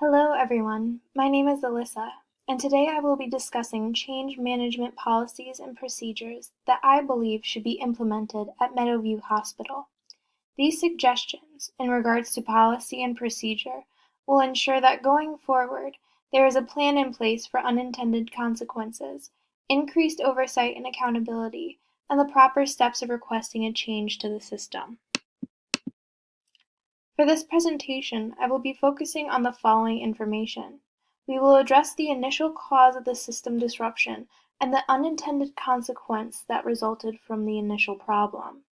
Hello everyone, my name is Alyssa, and today I will be discussing change management policies and procedures that I believe should be implemented at Meadowview Hospital. These suggestions, in regards to policy and procedure, will ensure that going forward, there is a plan in place for unintended consequences, increased oversight and accountability, and the proper steps of requesting a change to the system. For this presentation, I will be focusing on the following information. We will address the initial cause of the system disruption and the unintended consequence that resulted from the initial problem.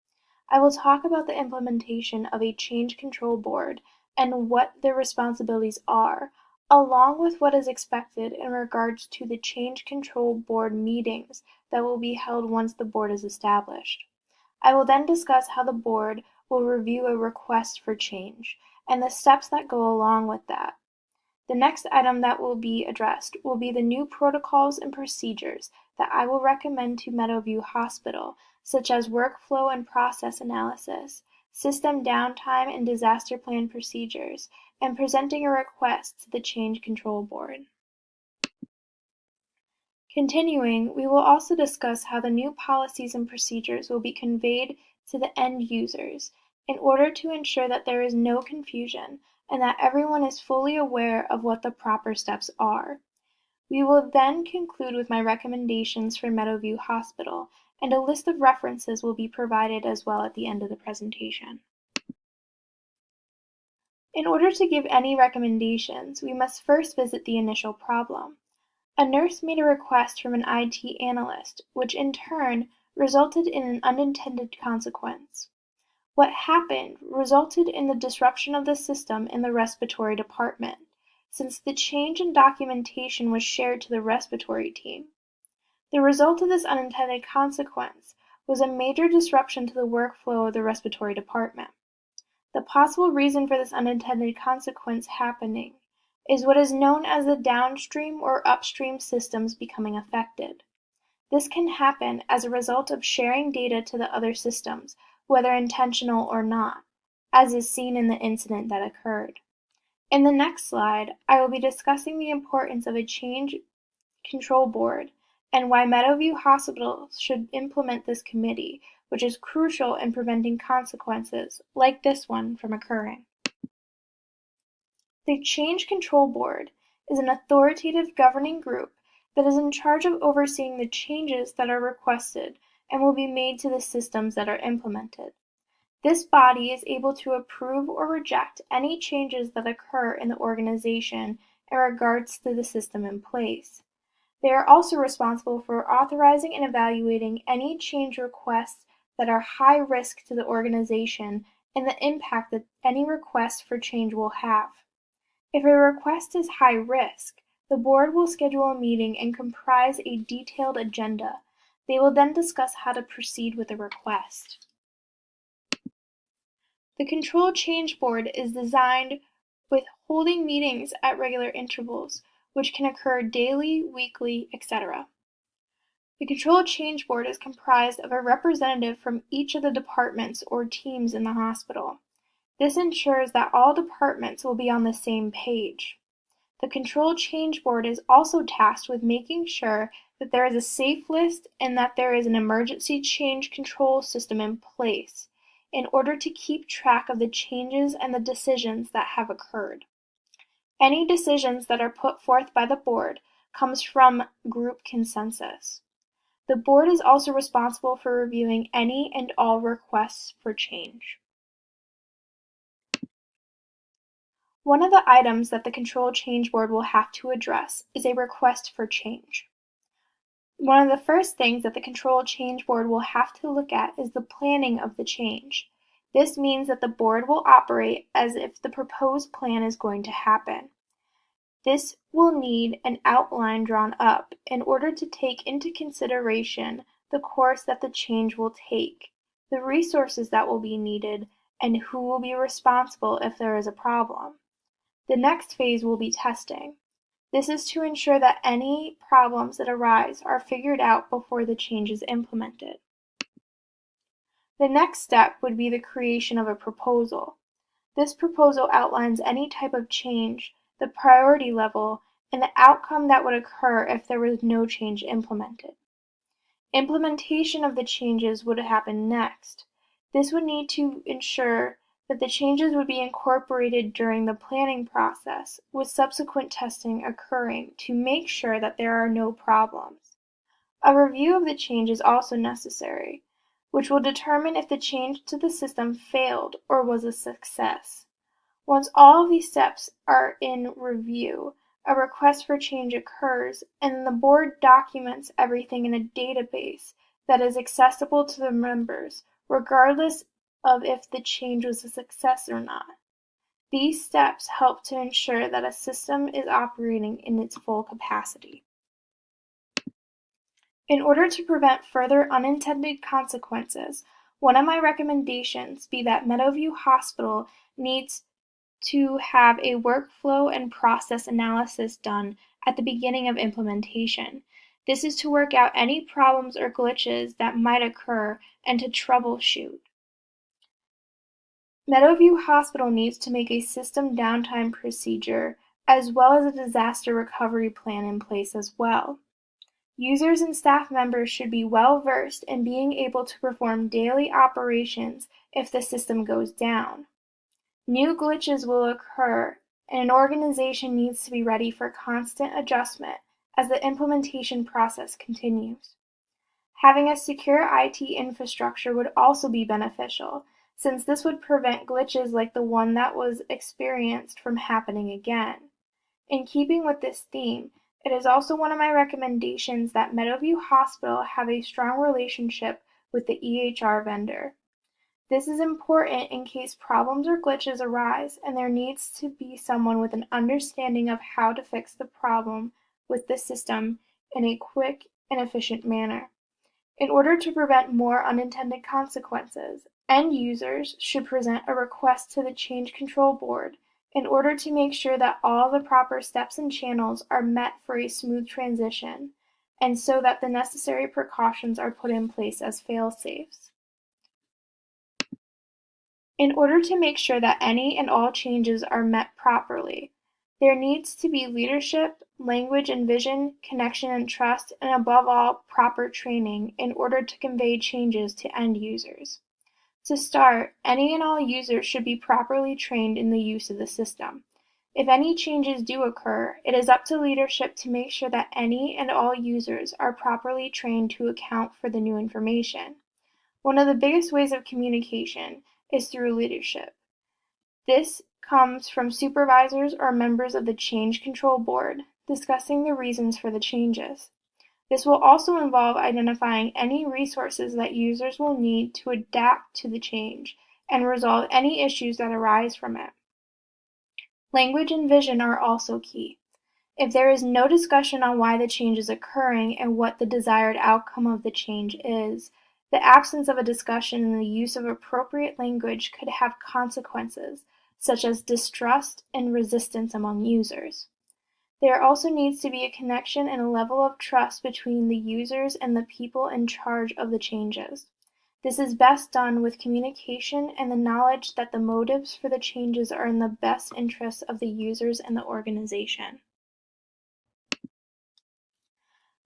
I will talk about the implementation of a change control board and what their responsibilities are, along with what is expected in regards to the change control board meetings that will be held once the board is established. I will then discuss how the board will review a request for change and the steps that go along with that. The next item that will be addressed will be the new protocols and procedures that I will recommend to Meadowview Hospital, such as workflow and process analysis, system downtime and disaster plan procedures, and presenting a request to the Change Control Board. Continuing, we will also discuss how the new policies and procedures will be conveyed to the end users in order to ensure that there is no confusion and that everyone is fully aware of what the proper steps are. We will then conclude with my recommendations for Meadowview Hospital, and a list of references will be provided as well at the end of the presentation. In order to give any recommendations, we must first visit the initial problem. A nurse made a request from an IT analyst, which in turn resulted in an unintended consequence. What happened resulted in the disruption of the system in the respiratory department, since the change in documentation was shared to the respiratory team. The result of this unintended consequence was a major disruption to the workflow of the respiratory department. The possible reason for this unintended consequence happening is what is known as the downstream or upstream systems becoming affected. This can happen as a result of sharing data to the other systems, whether intentional or not, as is seen in the incident that occurred. In the next slide, I will be discussing the importance of a change control board and why Meadowview Hospital should implement this committee, which is crucial in preventing consequences like this one from occurring. The Change Control Board is an authoritative governing group that is in charge of overseeing the changes that are requested and will be made to the systems that are implemented. This body is able to approve or reject any changes that occur in the organization in regards to the system in place. They are also responsible for authorizing and evaluating any change requests that are high risk to the organization and the impact that any request for change will have. If a request is high risk, the board will schedule a meeting and comprise a detailed agenda. They will then discuss how to proceed with the request. The Control Change Board is designed with holding meetings at regular intervals, which can occur daily, weekly, etc. The Control Change Board is comprised of a representative from each of the departments or teams in the hospital. This ensures that all departments will be on the same page. The Control Change Board is also tasked with making sure that there is a safe list and that there is an emergency change control system in place in order to keep track of the changes and the decisions that have occurred. Any decisions that are put forth by the board comes from group consensus. The board is also responsible for reviewing any and all requests for change. One of the items that the Control Change Board will have to address is a request for change. One of the first things that the Control Change Board will have to look at is the planning of the change. This means that the board will operate as if the proposed plan is going to happen. This will need an outline drawn up in order to take into consideration the course that the change will take, the resources that will be needed, and who will be responsible if there is a problem. The next phase will be testing. This is to ensure that any problems that arise are figured out before the change is implemented. The next step would be the creation of a proposal. This proposal outlines any type of change the priority level, and the outcome that would occur if there was no change implemented. Implementation of the changes would happen next. This would need to ensure that the changes would be incorporated during the planning process, with subsequent testing occurring to make sure that there are no problems. A review of the change is also necessary, which will determine if the change to the system failed or was a success. Once all of these steps are in review, a request for change occurs, and the board documents everything in a database that is accessible to the members, regardless of if the change was a success or not. These steps help to ensure that a system is operating in its full capacity. In order to prevent further unintended consequences, one of my recommendations be that Meadowview Hospital needs to have a workflow and process analysis done at the beginning of implementation. This is to work out any problems or glitches that might occur and to troubleshoot. Meadowview Hospital needs to make a system downtime procedure as well as a disaster recovery plan in place as well. Users and staff members should be well versed in being able to perform daily operations if the system goes down. New glitches will occur, and an organization needs to be ready for constant adjustment as the implementation process continues. Having a secure IT infrastructure would also be beneficial, since this would prevent glitches like the one that was experienced from happening again. In keeping with this theme, it is also one of my recommendations that Meadowview Hospital have a strong relationship with the EHR vendor. This is important in case problems or glitches arise, and there needs to be someone with an understanding of how to fix the problem with the system in a quick and efficient manner. In order to prevent more unintended consequences, end users should present a request to the Change Control Board in order to make sure that all the proper steps and channels are met for a smooth transition, and so that the necessary precautions are put in place as fail-safes. In order to make sure that any and all changes are met properly, there needs to be leadership, language and vision, connection and trust, and above all, proper training in order to convey changes to end users. To start, any and all users should be properly trained in the use of the system. If any changes do occur, it is up to leadership to make sure that any and all users are properly trained to account for the new information. One of the biggest ways of communication is through leadership. This comes from supervisors or members of the Change Control Board discussing the reasons for the changes. This will also involve identifying any resources that users will need to adapt to the change and resolve any issues that arise from it. Language and vision are also key. If there is no discussion on why the change is occurring and what the desired outcome of the change is, the absence of a discussion and the use of appropriate language could have consequences, such as distrust and resistance among users. There also needs to be a connection and a level of trust between the users and the people in charge of the changes. This is best done with communication and the knowledge that the motives for the changes are in the best interests of the users and the organization.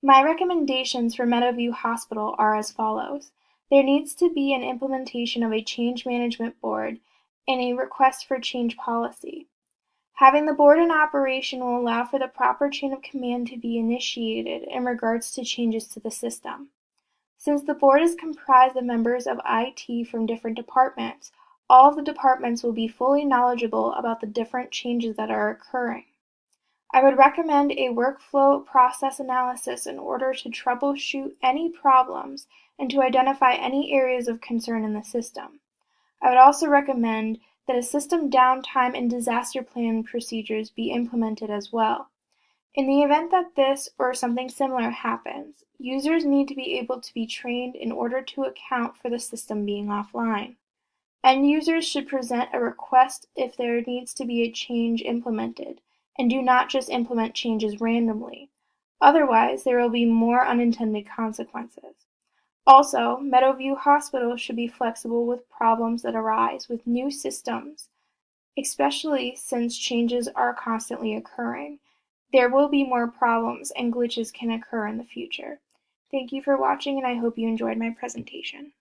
My recommendations for Meadowview Hospital are as follows. There needs to be an implementation of a change management board and a request for change policy. Having the board in operation will allow for the proper chain of command to be initiated in regards to changes to the system. Since the board is comprised of members of IT from different departments, all of the departments will be fully knowledgeable about the different changes that are occurring. I would recommend a workflow process analysis in order to troubleshoot any problems and to identify any areas of concern in the system. I would also recommend that a system downtime and disaster plan procedures be implemented as well. In the event that this or something similar happens, users need to be able to be trained in order to account for the system being offline. End users should present a request if there needs to be a change implemented, and do not just implement changes randomly. Otherwise, there will be more unintended consequences. Also, Meadowview Hospital should be flexible with problems that arise with new systems. especially since changes are constantly occurring. There will be more problems and glitches can occur in the future. Thank you for watching, and I hope you enjoyed my presentation.